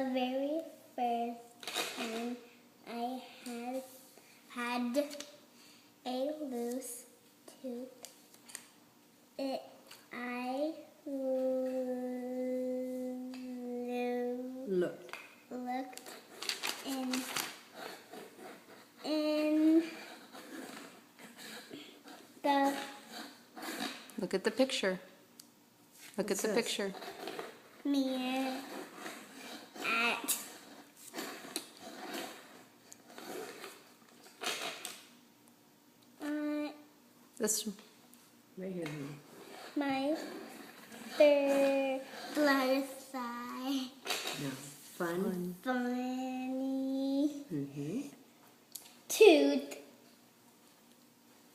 The very first time I had a loose tooth, I Looked. looked in the Look at the picture. Look at What's the this? picture. mirror at This Right here. my third blood side. No. Fun. Funny Mm-hmm. tooth.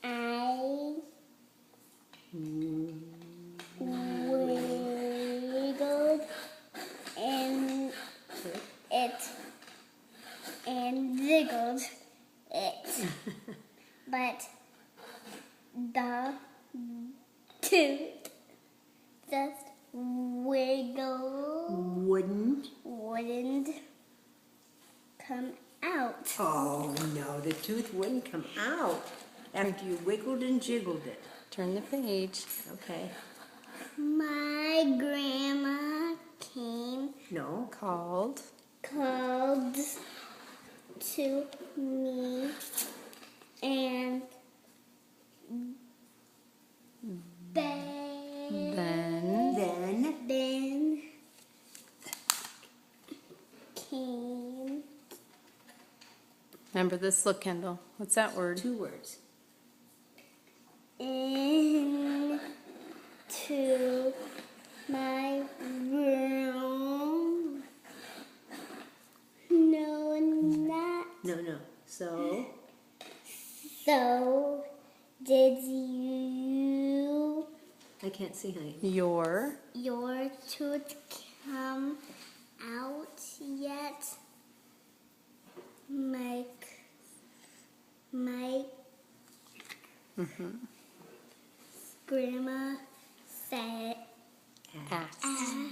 I wiggled and it and jiggled it, but the tooth just wouldn't come out. Oh, no, the tooth wouldn't come out after you wiggled and jiggled it. turn the page. Okay. My grandma No. Called. called to me and Then Then. came remember this. Look, Kendall. What's that word? 2 words. into my room. No, not No. So. so. Did you I can't see, honey. Your tooth come out yet? My grandma said, ass. asked.